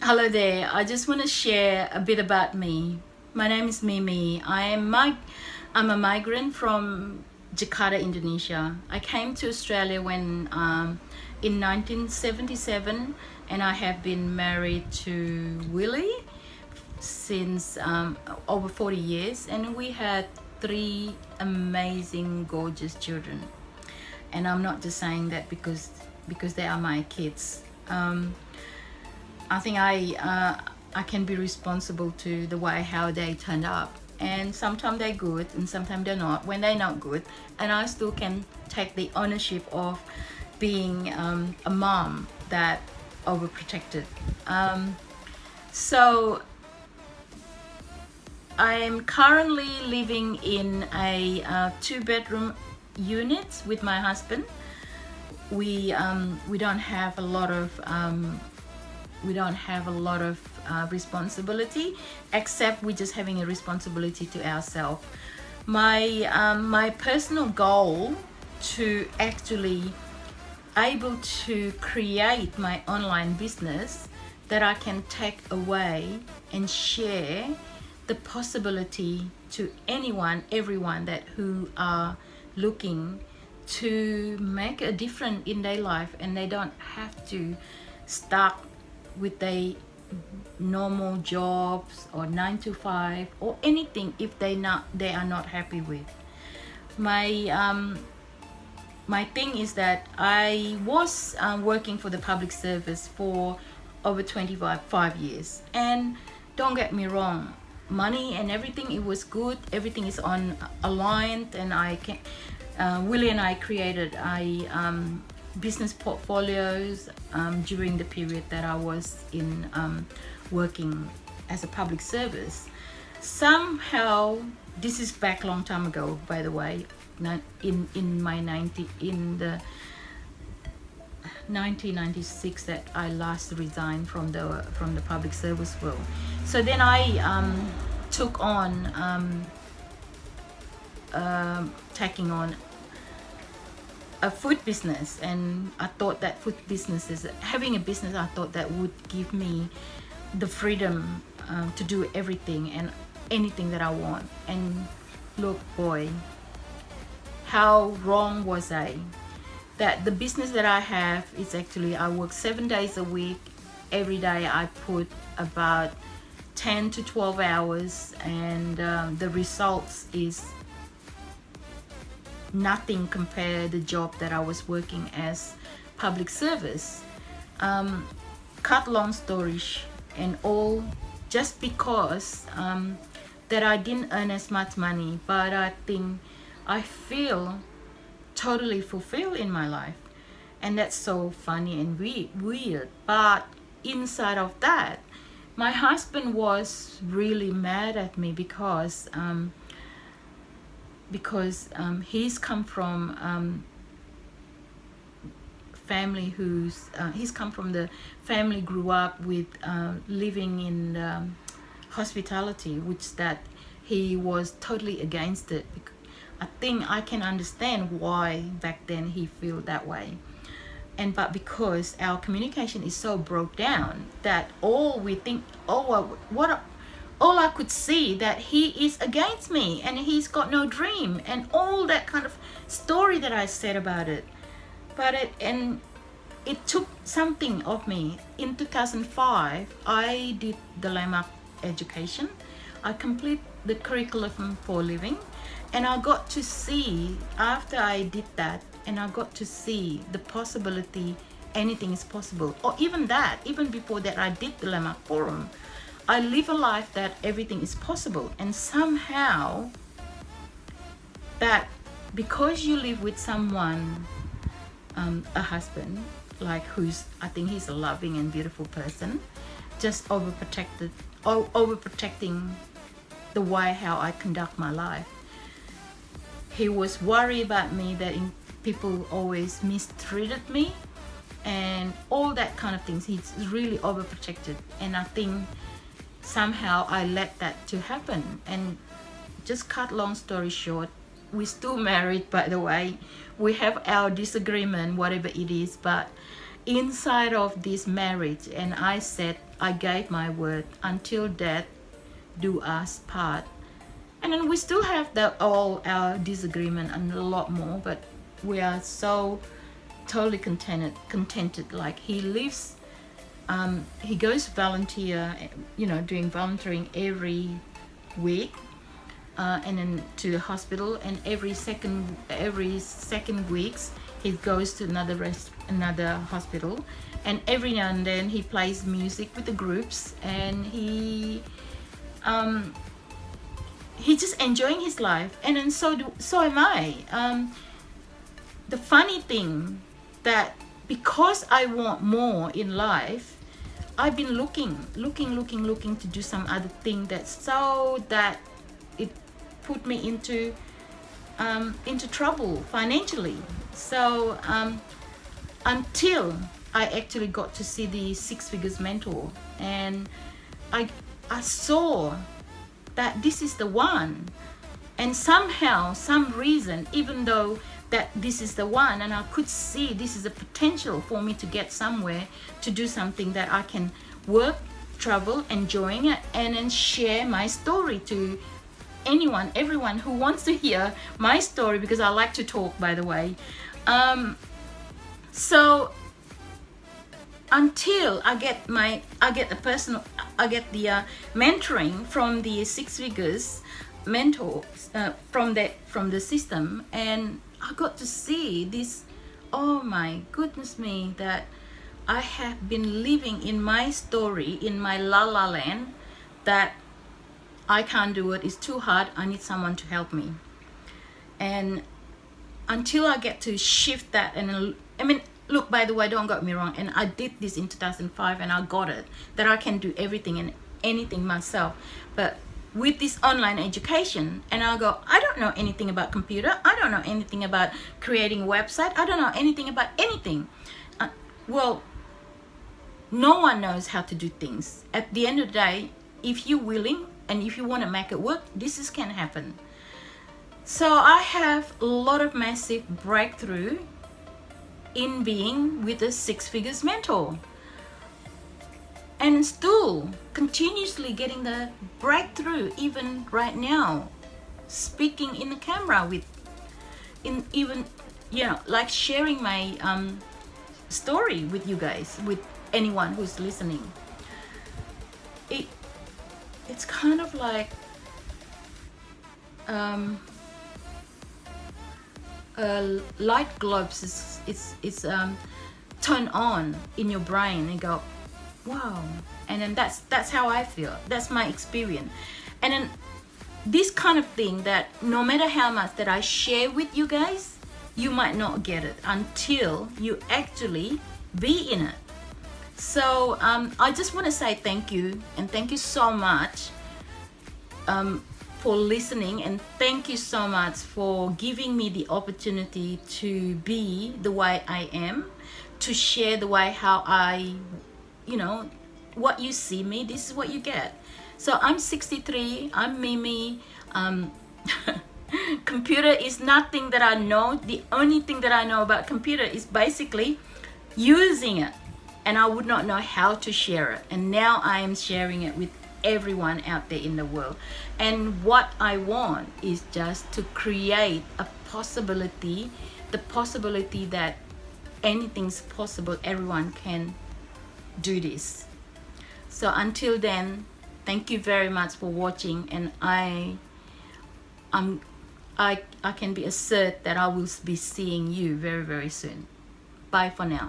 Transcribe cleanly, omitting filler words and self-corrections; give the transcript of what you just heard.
Hello there. I just want to share a bit about me. My name is Mie Mie. I'm a migrant from Jakarta, Indonesia. I came to Australia when in 1977, and I have been married to Willie since over 40 years, and we had three amazing, gorgeous children. And I'm not just saying that because they are my kids. I think I can be responsible to the way how they turned up, and sometimes they're good and sometimes they're not. When they're not good, and I still can take the ownership of being a mom that overprotected. So I am currently living in a two-bedroom unit with my husband. We don't have a lot of responsibility, except we're just having a responsibility to ourselves. My personal goal to actually able to create my online business that I can take away and share the possibility to anyone, everyone that who are looking to make a difference in their life, and they don't have to stuck with their normal jobs or 9 to 5 or anything if they are not happy with. My thing is that I was working for the public service for over 25 years, and don't get me wrong, money and everything, it was good, everything is on aligned, and I can Willie and I created a business portfolios during the period that I was in working as a public service. Somehow, this is back a long time ago, by the way, in the 1996 that I last resigned from the public service world. So then I took on taking on a food business, and I thought that having a business, I thought that would give me the freedom to do everything and anything that I want. And look, boy, how wrong was I? That the business that I have is actually, I work 7 days a week. Every day I put about 10 to 12 hours, and the results is nothing compared the job that I was working as public service. Cut long story and all, just because that I didn't earn as much money, but I think I feel totally fulfilled in my life, and that's so funny and weird. But inside of that, my husband was really mad at me because he's come from family he's come from the family grew up with living in hospitality, which that he was totally against it. I think I can understand why back then he feel that way, but because our communication is so broke down that all I could see that he is against me and he's got no dream and all that kind of story that I said about it. But it took something of me. In 2005, I did the landmark education. I complete the curriculum for living, and I got to see, after I did that, and I got to see the possibility anything is possible. Or even before that, I did the landmark forum. I live a life that everything is possible, and somehow that because you live with someone, a husband, like I think he's a loving and beautiful person, just overprotecting the way how I conduct my life. He was worried about me that people always mistreated me and all that kind of things. He's really overprotected, and I think somehow I let that to happen. And just cut long story short, we're still married, by the way. We have our disagreement, whatever it is, but inside of this marriage, and I said, I gave my word, until death do us part. And then we still have all our disagreement and a lot more, but we are so totally contented. Like he lives, he goes volunteer, doing volunteering every week, and then to the hospital, and every second weeks he goes to another hospital, and every now and then he plays music with the groups, and he's just enjoying his life, and then so am I. The funny thing that because I want more in life, I've been looking to do some other thing that it put me into trouble financially. So until I actually got to see the Six Figures Mentor, and I saw that this is the one, and somehow, some reason, even though that this is the one, and I could see this is a potential for me to get somewhere, to do something that I can work, travel, enjoying it, and then share my story to everyone who wants to hear my story, because I like to talk, by the way. So until I get the mentoring from the Six Figures Mentor, from the system, and I got to see this. Oh my goodness me, that I have been living in my story, in my la la land, that I can't do it, it's too hard, I need someone to help me. And until I get to shift that, and I mean, look, by the way, don't get me wrong, and I did this in 2005, and I got it, that I can do everything and anything myself. But with this online education, and I'll go, I don't know anything about computer, I don't know anything about creating a website, I don't know anything about anything. Well, no one knows how to do things. At the end of the day, if you're willing and if you want to make it work, this can happen. So I have a lot of massive breakthrough in being with a Six Figures Mentor, and still continuously getting the breakthrough, even right now, speaking in the camera like sharing my story with you guys, with anyone who's listening. It's kind of like light globes is turn on in your brain and go, wow. And then that's how I feel, that's my experience. And then this kind of thing, that no matter how much that I share with you guys, you might not get it until you actually be in it. So I just want to say thank you, and thank you so much for listening, and thank you so much for giving me the opportunity to be the way I am, to share the way how I, what you see me, this is what you get. So I'm 63, I'm Mie Mie. Computer is nothing that I know. The only thing that I know about computer is basically using it, and I would not know how to share it. And now I am sharing it with everyone out there in the world. And what I want is just to create a possibility, the possibility that anything's possible, everyone can do this. So until then, thank you very much for watching, and I can be assured that I will be seeing you very, very soon. Bye for now.